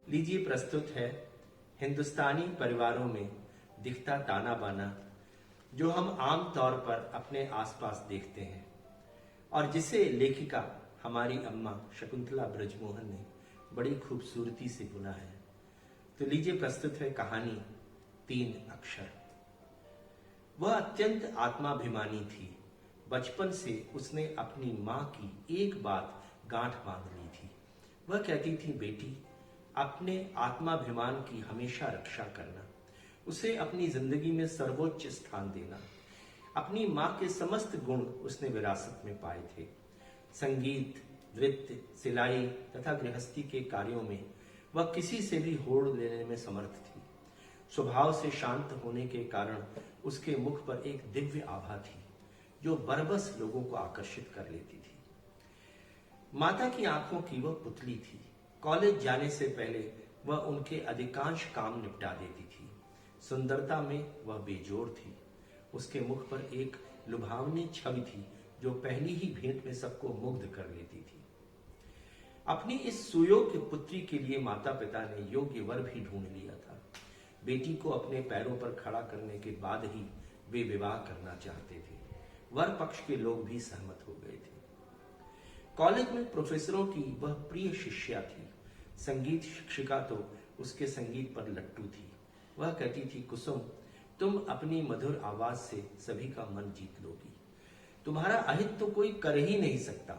लीजिए प्रस्तुत है हिंदुस्तानी परिवारों में दिखता ताना बाना, जो हम आम तौर पर अपने आसपास देखते हैं और जिसे लेखिका हमारी अम्मा शकुंतला ब्रजमोहन ने बड़ी खूबसूरती से बुना है। तो लीजिए प्रस्तुत है कहानी 3 अक्षर। वह अत्यंत आत्माभिमानी थी। बचपन से उसने अपनी माँ की एक बात गांठ बांध ली थी। वह कहती थी, बेटी, अपने आत्माभिमान की हमेशा रक्षा करना, उसे अपनी जिंदगी में सर्वोच्च स्थान देना। अपनी माँ के समस्त गुण उसने विरासत में पाए थे। संगीत, नृत्य, सिलाई तथा गृहस्थी के कार्यों में वह किसी से भी होड़ लेने में समर्थ थी। स्वभाव से शांत होने के कारण उसके मुख पर एक दिव्य आभा थी जो बरबस लोगों को आकर्षित कर लेती थी। माता की आंखों की वह पुतली थी। कॉलेज जाने से पहले वह उनके अधिकांश काम निपटा देती थी। सुंदरता में वह बेजोड़ थी। उसके मुख पर एक लुभावनी छवि थी जो पहली ही भेंट में सबको मुग्ध कर लेती थी। अपनी इस सुयोग्य पुत्री के लिए माता पिता ने योग्य वर भी ढूंढ लिया था। बेटी को अपने पैरों पर खड़ा करने के बाद ही वे विवाह करना चाहते थे। वर पक्ष के लोग भी सहमत हो गए थे। कॉलेज में प्रोफेसरों की वह प्रिय शिष्या थी। संगीत शिक्षिका तो उसके संगीत पर लट्टू थी। वह कहती थी, कुसुम, तुम अपनी मधुर आवाज से सभी का मन जीत लोगी। तुम्हारा अहित तो कोई कर ही नहीं सकता।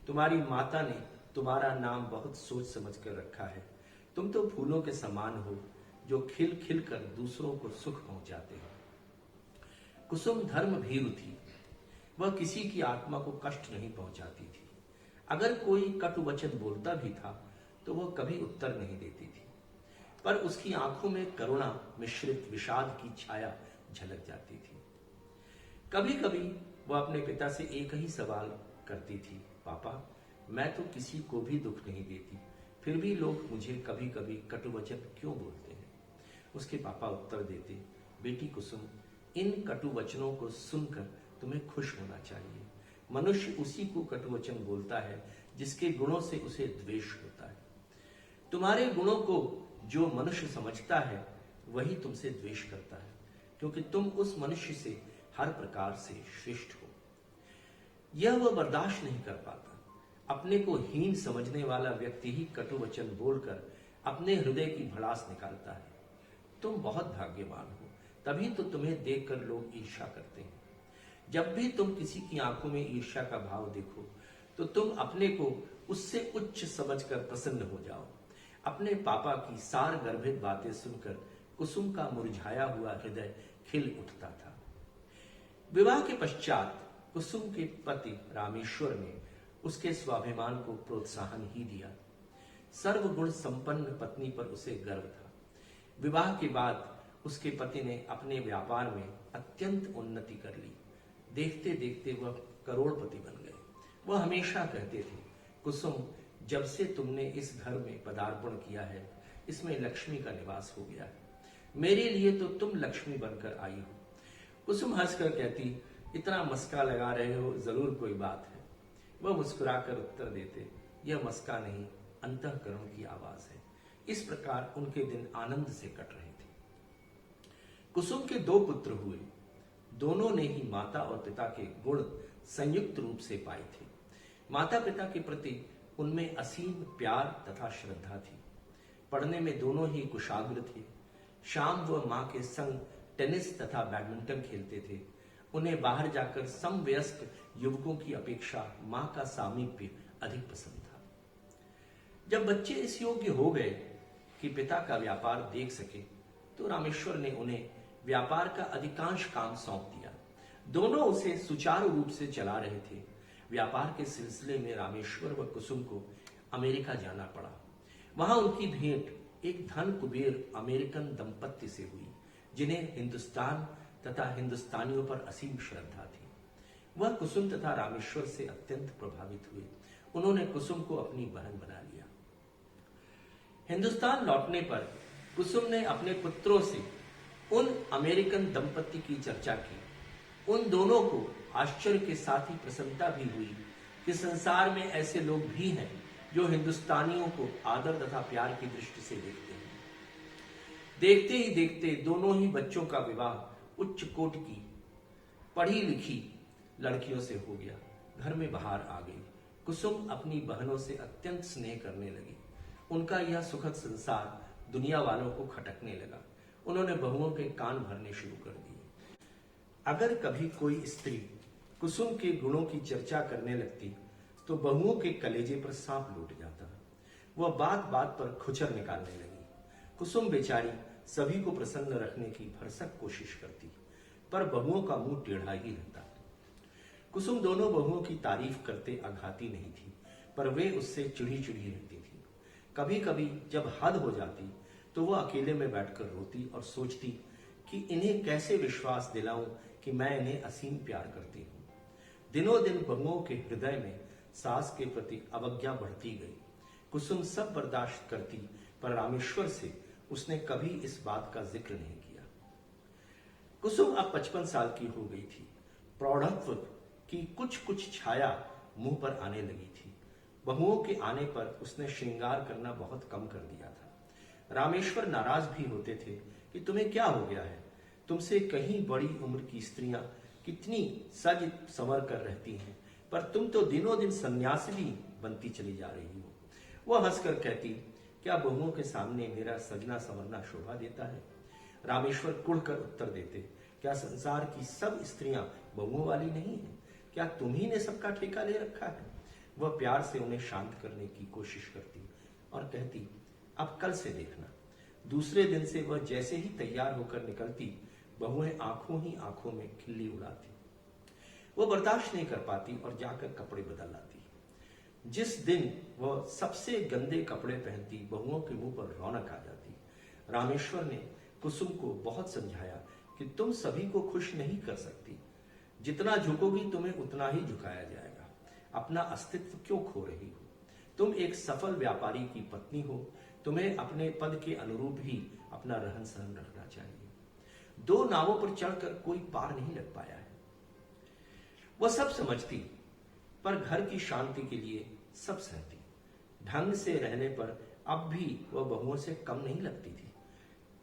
तुम्हारी माता ने तुम्हारा नाम बहुत सोच समझ कर रखा है। तुम तो फूलों के समान हो जो खिल खिल कर दूसरों को सुख पहुंचाते हो। कुसुम धर्म भीरु थी। वह किसी की आत्मा को कष्ट नहीं पहुंचाती थी। अगर कोई कटु वचन बोलता भी था तो वह कभी उत्तर नहीं देती थी, पर उसकी आंखों में करुणा मिश्रित विषाद की छाया झलक जाती थी। कभी कभी वह अपने पिता से एक ही सवाल करती थी, पापा, मैं तो किसी को भी दुख नहीं देती, फिर भी लोग मुझे कभी कभी कटु वचन क्यों बोलते हैं? उसके पापा उत्तर देते, बेटी कुसुम, इन कटु वचनों को सुनकर तुम्हें खुश होना चाहिए। मनुष्य उसी को कटुवचन बोलता है जिसके गुणों से उसे द्वेष होता है। तुम्हारे गुणों को जो मनुष्य समझता है वही तुमसे द्वेष करता है, क्योंकि तुम उस मनुष्य से हर प्रकार से श्रेष्ठ हो। यह वह बर्दाश्त नहीं कर पाता। अपने को हीन समझने वाला व्यक्ति ही कटुवचन बोलकर अपने हृदय की भड़ास निकालता है। तुम बहुत भाग्यवान हो, तभी तो तुम्हें देखकर लोग ईर्ष्या करते हैं। जब भी तुम किसी की आंखों में ईर्ष्या का भाव देखो तो तुम अपने को उससे उच्च समझकर प्रसन्न हो जाओ। अपने पापा की सार गर्भित बातें सुनकर कुसुम का मुरझाया हुआ हृदय खिल उठता था। विवाह के पश्चात कुसुम के पति रामेश्वर ने उसके स्वाभिमान को प्रोत्साहन ही दिया। सर्वगुण संपन्न पत्नी पर उसे गर्व था। विवाह के बाद उसके पति ने अपने व्यापार में अत्यंत उन्नति कर ली। देखते देखते वह करोड़पति बन गए। वह हमेशा कहते थे, कुसुम, जब से तुमने इस घर में पदार्पण किया है, इसमें लक्ष्मी का निवास हो गया है। मेरे लिए तो तुम लक्ष्मी बनकर आई हो। कुसुम हंसकर कहती, इतना मस्का लगा रहे हो, जरूर कोई बात है। वह मुस्कुराकर उत्तर देते, यह मस्का नहीं, अंतःकरण की आवाज है। इस प्रकार उनके दिन आनंद से कट रहे थे। कुसुम के 2 पुत्र हुए। दोनों ने ही माता और पिता के गुण संयुक्त रूप से पाए थे। माता पिता के प्रति उनमें असीम प्यार तथा श्रद्धा थी। पढ़ने में दोनों ही कुशाग्र थे। शाम वह मां के संग टेनिस तथा बैडमिंटन खेलते थे। उन्हें बाहर जाकर समवयस्क युवकों की अपेक्षा मां का सामीप्य अधिक पसंद था। जब बच्चे इस योग्य हो गए कि पिता का व्यापार देख सके तो रामेश्वर ने उन्हें व्यापार का अधिकांश काम सौंप दिया। दोनों उसे सुचारू रूप से चला रहे थे। व्यापार के सिलसिले में रामेश्वर व कुसुम को अमेरिका जाना पड़ा। वहां उनकी भेंट एक धन कुबेर अमेरिकन दंपत्ति से हुई, जिन्हें हिंदुस्तान तथा हिंदुस्तानियों पर असीम श्रद्धा थी। वह कुसुम तथा रामेश्वर से अत्यंत प्रभावित हुए। उन्होंने कुसुम को अपनी बहन बना लिया। हिंदुस्तान लौटने पर कुसुम ने अपने पुत्रों से उन अमेरिकन दंपत्ति की चर्चा की। उन दोनों को आश्चर्य के साथ ही प्रसन्नता भी हुई कि संसार में ऐसे लोग भी हैं जो हिंदुस्तानियों को आदर तथा प्यार की दृष्टि से देखते हैं। देखते ही देखते दोनों ही बच्चों का विवाह उच्च कोटि की पढ़ी लिखी लड़कियों से हो गया। घर में बाहर आ गई। कुसुम अपनी बहनों से अत्यंत स्नेह करने लगी। उनका यह सुखद संसार दुनिया वालों को खटकने लगा। उन्होंने बहुओं के कान भरने शुरू कर दिए। अगर कभी कोई स्त्री कुसुम के गुणों की चर्चा करने लगती तो बहुओं के कलेजे पर सांप लूट जाता। वह बात बात पर खुचर निकालने लगी। कुसुम बेचारी सभी को प्रसन्न रखने की भरसक कोशिश करती, पर बहुओं का मुंह टेढ़ा ही रहता। कुसुम दोनों बहुओं की तारीफ करते आघाती नहीं थी, पर वे उससे चिढ़ी चिढ़ी रहती थी। कभी कभी जब हद हो जाती तो वह अकेले में बैठकर रोती और सोचती कि इन्हें कैसे विश्वास दिलाऊं कि मैं इन्हें असीम प्यार करती हूं। दिनों दिन बहुओं के हृदय में सास के प्रति अवज्ञा बढ़ती गई। कुसुम सब बर्दाश्त करती, पर रामेश्वर से उसने कभी इस बात का जिक्र नहीं किया। कुसुम अब 55 साल की हो गई थी। प्रौढ़त्व की कुछ कुछ छाया मुंह पर आने लगी थी। बहुओं के आने पर उसने श्रृंगार करना बहुत कम कर दिया था। रामेश्वर नाराज भी होते थे कि तुम्हें क्या हो गया है, तुमसे कहीं बड़ी उम्र की स्त्रियां कितनी सज संवर कर रहती हैं, पर तुम तो दिनों दिन सन्यासिनी बनती चली जा रही हो। वह हंसकर कहती, क्या बहुओं के सामने मेरा सजना संवरना शोभा देता है? रामेश्वर कुढ़कर उत्तर देते, क्या संसार की सब स्त्रियां बहुओं वाली नहीं है? क्या तुम्ही ने सबका ठेका ले रखा है? वह प्यार से उन्हें शांत करने की कोशिश करती और कहती, अब कल से देखना। दूसरे दिन से वह जैसे ही तैयार होकर निकलती, बहुएं आंखों ही आंखों में खिल्ली उड़ाती। वो बर्दाश्त नहीं कर पाती और जाकर कपड़े बदल लाती। जिस दिन वह सबसे गंदे कपड़े पहनती, बहुओं के मुंह पर रौनक आ जाती। रामेश्वर ने कुसुम को बहुत समझाया कि तुम सभी को खुश नहीं कर सकती। जितना झुकोगी तुम्हें उतना ही झुकाया जाएगा। अपना अस्तित्व क्यों खो रही हो? तुम एक सफल व्यापारी की पत्नी हो, तुम्हें अपने पद के अनुरूप ही अपना रहन सहन रखना चाहिए। दो नावों पर चढ़कर कोई पार नहीं लग पाया है। वह सब समझती, पर घर की शांति के लिए सब सहती। ढंग से रहने पर अब भी वह बहुओं से कम नहीं लगती थी।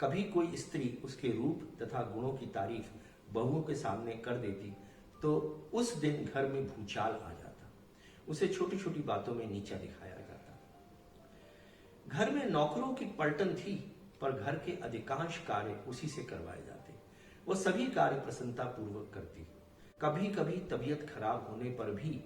कभी कोई स्त्री उसके रूप तथा गुणों की तारीफ बहुओं के सामने कर देती तो उस दिन घर में भूचाल आ जाता। उसे छोटी छोटी बातों में नीचा दिखाया जाता। घर में नौकरों की पलटन थी, पर घर के अधिकांश कार्य उसी से करवाए जाते। वह सभी कार्य प्रसन्नता पूर्वक करती। कभी कभी तबीयत खराब होने पर भी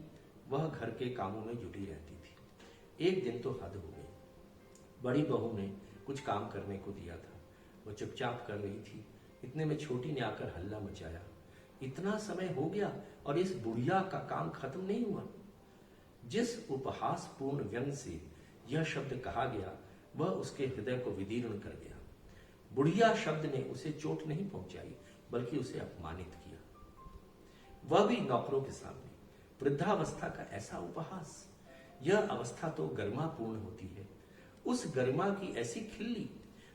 वह घर के कामों में जुटी रहती थी। एक दिन तो हद हो गई। बड़ी बहू ने कुछ काम करने को दिया था। वह चुपचाप कर रही थी। इतने में छोटी ने आकर हल्ला मचाया, इतना समय हो गया और इस बुढ़िया का काम खत्म नहीं हुआ। जिस उपहास पूर्ण व्यंग से यह शब्द कहा गया, वह उसके हृदय को विदीर्ण कर गया। बुढ़िया शब्द ने उसे चोट नहीं पहुंचाई, बल्कि उसे अपमानित किया, वह भी नौकरों के सामने। वृद्धावस्था का ऐसा उपहास! यह अवस्था तो गरिमापूर्ण होती है। उस गरिमा की ऐसी खिल्ली!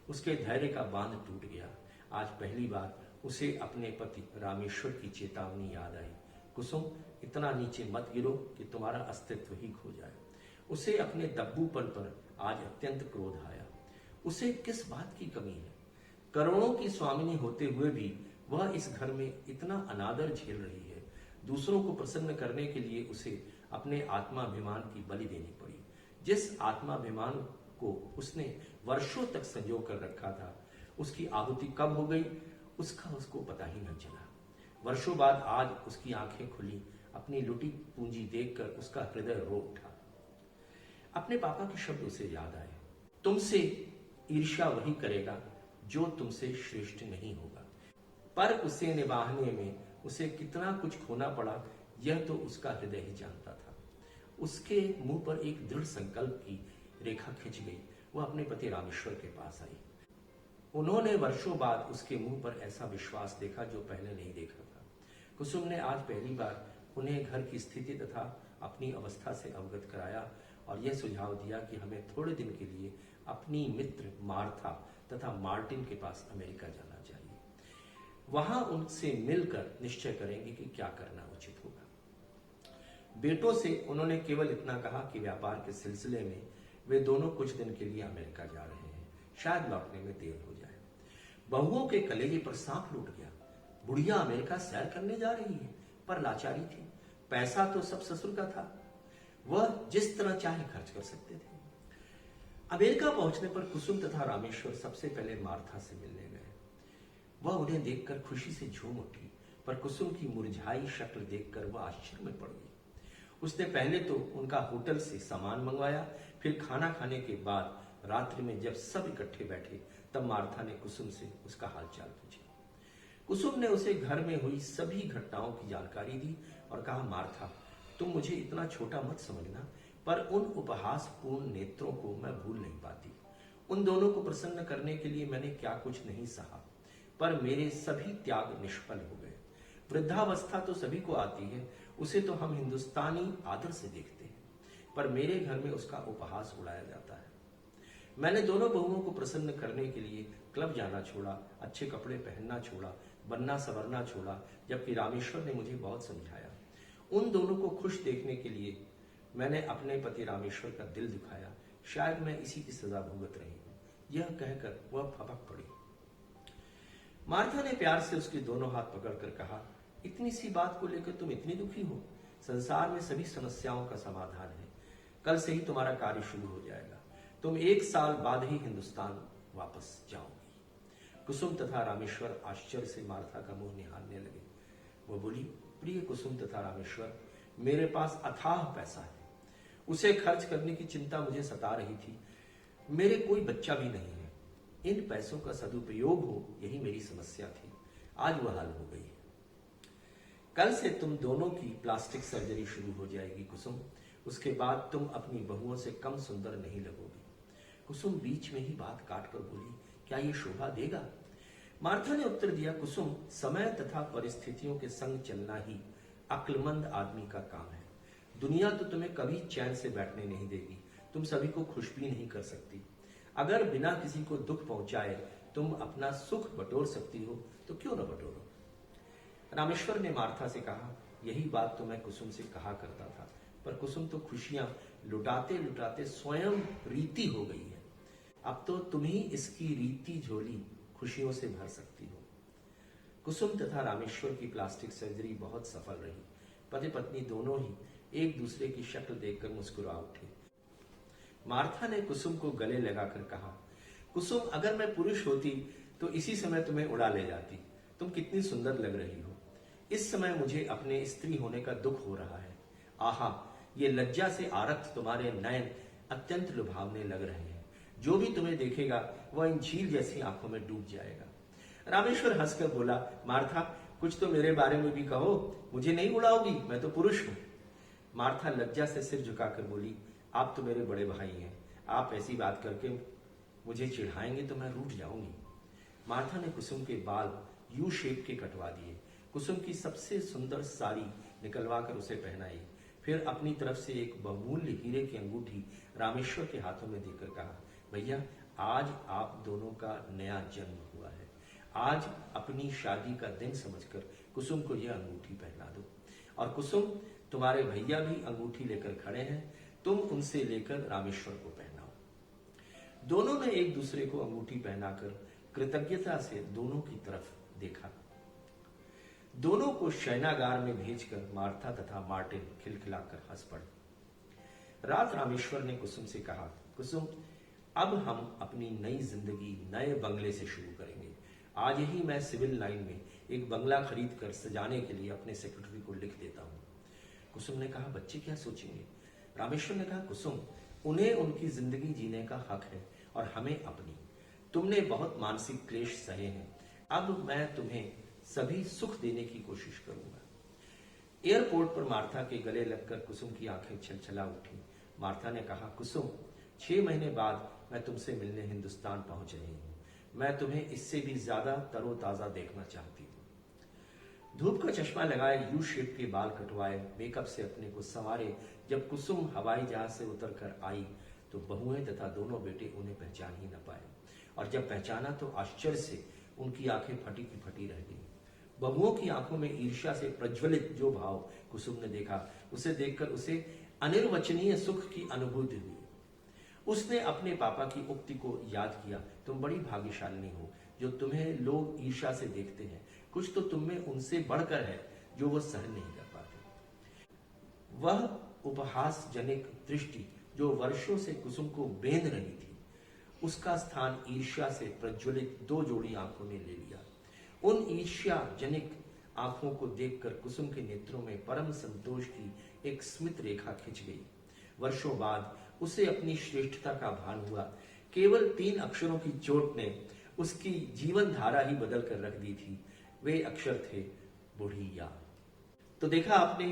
उसके धैर्य का बांध टूट गया। आज पहली बार उसे अपने पति रामेश्वर की चेतावनी याद आई, कुसुम, इतना नीचे मत गिरो कि तुम्हारा अस्तित्व ही खो जाए। उसे अपने दब्बूपन पर आज अत्यंत क्रोध आया। उसे किस बात की कमी है? करोड़ों की स्वामिनी होते हुए भी वह इस घर में इतना अनादर झेल रही है। दूसरों को प्रसन्न करने के लिए उसे अपने आत्माभिमान की बलि देनी पड़ी। जिस आत्माभिमान को उसने वर्षों तक संजो कर रखा था, उसकी आहुति कब हो गई उसका उसको पता ही न चला। वर्षों बाद आज उसकी आंखें खुली। अपनी लुटी पूंजी देखकर उसका हृदय रो उठा। अपने पापा के शब्द उसे याद आए, तुमसे ईर्ष्या वही करेगा जो तुमसे श्रेष्ठ नहीं होगा। पर उसे निभाने में उसे कितना कुछ खोना पड़ा, यह तो उसका हृदय ही जानता था। उसके मुंह पर एक दृढ़ संकल्प की रेखा खिंच गई। वह अपने पति रामेश्वर के पास आई। उन्होंने वर्षों बाद उसके मुंह पर ऐसा विश्वास देखा जो पहले नहीं देखा था। कुसुम ने आज पहली बार उन्हें घर की स्थिति तथा अपनी अवस्था से अवगत कराया और यह सुझाव दिया कि हमें थोड़े दिन के लिए अपनी मित्र मार्था तथा मार्टिन के पास अमेरिका जाना चाहिए। वहां उनसे मिलकर निश्चय करेंगे कि क्या करना उचित होगा। बेटों से उन्होंने केवल इतना कहा कि व्यापार के सिलसिले में वे दोनों कुछ दिन के लिए अमेरिका जा रहे हैं, शायद लौटने में देर हो जाए। बहुओं के कलेजे पर सांप लूट गया। बुढ़िया अमेरिका सैर करने जा रही है, पर लाचारी थी। पैसा तो सब ससुर का था, वह जिस तरह चाहे खर्च कर सकते थे। अमेरिका पहुंचने पर कुसुम तथा रामेश्वर सबसे पहले मार्था से मिलने गए। वह उन्हें देखकर खुशी से झूम उठी, पर कुसुम की मुरझाई शक्ल देखकर वह आश्चर्य में पड़ गई। उसने पहले तो उनका होटल से सामान मंगवाया, फिर खाना खाने के बाद रात्रि में जब सब इकट्ठे बैठे तब मार्था ने कुसुम से उसका हालचाल पूछा। कुसुम ने उसे घर में हुई सभी घटनाओं की जानकारी दी और कहा, मार्था, तुम मुझे इतना छोटा मत समझना, पर उन उपहासपूर्ण नेत्रों को मैं भूल नहीं पाती। उन दोनों को प्रसन्न करने के लिए मैंने क्या कुछ नहीं सहा, पर मेरे सभी त्याग निष्फल हो गए। वृद्धावस्था तो सभी को आती है, उसे तो हम हिंदुस्तानी आदर से देखते हैं, पर मेरे घर में उसका उपहास उड़ाया जाता है। मैंने दोनों बहुओं को प्रसन्न करने के लिए क्लब जाना छोड़ा, अच्छे कपड़े पहनना छोड़ा, बनना संवरना छोड़ा, जबकि रामेश्वर ने मुझे बहुत समझाया। उन दोनों को खुश देखने के लिए मैंने अपने पति रामेश्वर का दिल दुखाया। शायद मैं इसी की सजा भुगत रही हूं। यह कहकर वह फपक पड़ी। मार्था ने प्यार से उसके दोनों हाथ पकड़कर कहा, इतनी सी बात को लेकर तुम इतनी दुखी हो? संसार में सभी समस्याओं का समाधान है। कल से ही तुम्हारा कार्य शुरू हो जाएगा। तुम 1 साल बाद ही हिंदुस्तान वापस जाओगी। कुसुम तथा रामेश्वर आश्चर्य से मार्था का मुंह निहारने लगे। वह बोली, प्रिय कुसुम तथा रामेश्वर, मेरे पास अथाह पैसा है। उसे खर्च करने की चिंता मुझे सता रही थी। मेरे कोई बच्चा भी नहीं है। इन पैसों का सदुपयोग हो, यही मेरी समस्या थी। आज वह हल हो गई है। कल से तुम दोनों की प्लास्टिक सर्जरी शुरू हो जाएगी कुसुम। उसके बाद तुम अपनी बहुओं से कम सुंदर नहीं लगोगी। कुसुम बीच में ही बात काटकर बोली, क्या ये शोभा देगा? मार्था ने उत्तर दिया, कुसुम, समय तथा परिस्थितियों के संग चलना ही अक्लमंद आदमी का काम है। दुनिया तो तुम्हें कभी चैन से बैठने नहीं देगी। तुम सभी को खुश भी नहीं कर सकती। अगर बिना किसी को दुख पहुंचाए तुम अपना सुख बटोर सकती हो तो क्यों न बटोरो। रामेश्वर ने मार्था से कहा, यही बात तो मैं कुसुम से कहा करता था, पर कुसुम तो खुशियां लुटाते लुटाते स्वयं रीति हो गई है। अब तो तुम ही इसकी रीति झोली खुशियों से भर सकती हो। कुसुम तथा रामेश्वर की प्लास्टिक सर्जरी बहुत सफल रही। पति पत्नी दोनों ही एक दूसरे की शक्ल देखकर मुस्कुरा उठे। मार्था ने कुसुम को गले लगाकर कहा, कुसुम, अगर मैं पुरुष होती तो इसी समय तुम्हें उड़ा ले जाती। तुम कितनी सुंदर लग रही हो। इस समय मुझे अपने स्त्री होने का दुख हो रहा है। आहा, ये लज्जा से आरक्त तुम्हारे नयन अत्यंत लुभावने लग रहे हैं। जो भी तुम्हें देखेगा वह इन झील जैसी आंखों में डूब जाएगा। रामेश्वर हंसकर बोला, मार्था, कुछ तो मेरे बारे में भी कहो। मुझे नहीं उड़ाओगी? मैं तो पुरुष हूं। मार्था लज्जा से सिर झुकाकर बोली, आप तो मेरे बड़े भाई हैं। आप ऐसी बात करके मुझे चिढ़ाएंगे तो मैं रूठ जाऊंगी। मार्था ने कुसुम के बाल यू शेप के कटवा दिए। कुसुम की सबसे सुंदर साड़ी निकलवा कर उसे पहनाई। फिर अपनी तरफ से एक बहुमूल्य हीरे की अंगूठी रामेश्वर के हाथों में देकर कहा, भैया, आज आप दोनों का नया जन्म हुआ है। आज अपनी शादी का दिन समझकर कुसुम को यह अंगूठी पहना दो। और कुसुम, तुम्हारे भैया भी अंगूठी लेकर खड़े हैं, तुम उनसे लेकर रामेश्वर को पहनाओ। दोनों ने एक दूसरे को अंगूठी पहनाकर कृतज्ञता से दोनों की तरफ देखा। दोनों को शयनागार में भेजकर मार्था तथा मार्टिन खिलखिलाकर हंस पड़े। रात रामेश्वर ने कुसुम से कहा, कुसुम, अब हम अपनी नई जिंदगी नए बंगले से शुरू करेंगे। आज ही मैं सिविल लाइन में एक बंगला खरीद कर सजाने के लिए अपने सेक्रेटरी को लिख देता हूं। कुसुम ने कहा, बच्चे क्या सोचेंगे? रामेश्वर ने कहा, कुसुम, उन्हें उनकी जिंदगी जीने का हक है और हमें अपनी। तुमने बहुत मानसिक क्लेश सहे हैं। अब मैं तुम्हें सभी सुख देने की कोशिश करूंगा। एयरपोर्ट पर मार्था के गले लगकर कुसुम की आंखें छलछला उठी। मार्था ने कहा, कुसुम, 6 महीने बाद मैं तुमसे मिलने हिंदुस्तान पहुंच रही हूं। मैं तुम्हें इससे भी ज्यादा तरोताजा देखना चाहती हूं। धूप का चश्मा लगाए, यू शेप के बाल कटवाए, मेकअप से अपने को संवारे जब कुसुम हवाई जहाज से उतरकर आई तो बहुएं तथा दोनों बेटे उन्हें पहचान ही न पाए, और जब पहचाना तो आश्चर्य से उनकी आंखें फटी की फटी रह गई। बबुओं की आंखों में ईर्ष्या से प्रज्वलित जो भाव कुसुम ने देखा, उसे देखकर उसे अनिर्वचनीय सुख की अनुभूति हुई। उसने अपने पापा की उक्ति को याद किया, तुम बड़ी भाग्यशालिनी हो जो तुम्हें लोग ईर्ष्या से देखते हैं। कुछ तो तुम में उनसे बढ़कर है जो वो सहन नहीं कर पाते। वह उपहास जनिक दृष्टि जो वर्षों से कुसुम को बेंध रही थी, उसका स्थान ईर्ष्या से प्रज्वलित दो जोड़ी आंखों ने ले लिया। उन ईर्ष्या जनिक आंखों को देखकर कुसुम के नेत्रों में परम संतोष की एक स्मित रेखा खिंच गई। वर्षों बाद उसे अपनी श्रेष्ठता का भान हुआ। केवल 3 अक्षरों की चोट ने उसकी जीवन धारा ही बदल कर रख दी थी। वे अक्षर थे बुढ़िया। तो देखा आपने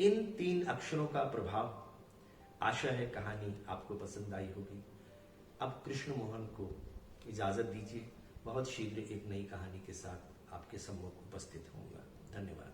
इन 3 अक्षरों का प्रभाव। आशा है कहानी आपको पसंद आई होगी। अब कृष्ण मोहन को इजाजत दीजिए। बहुत शीघ्र एक नई कहानी के साथ आपके सम्मुख उपस्थित होऊंगा। धन्यवाद।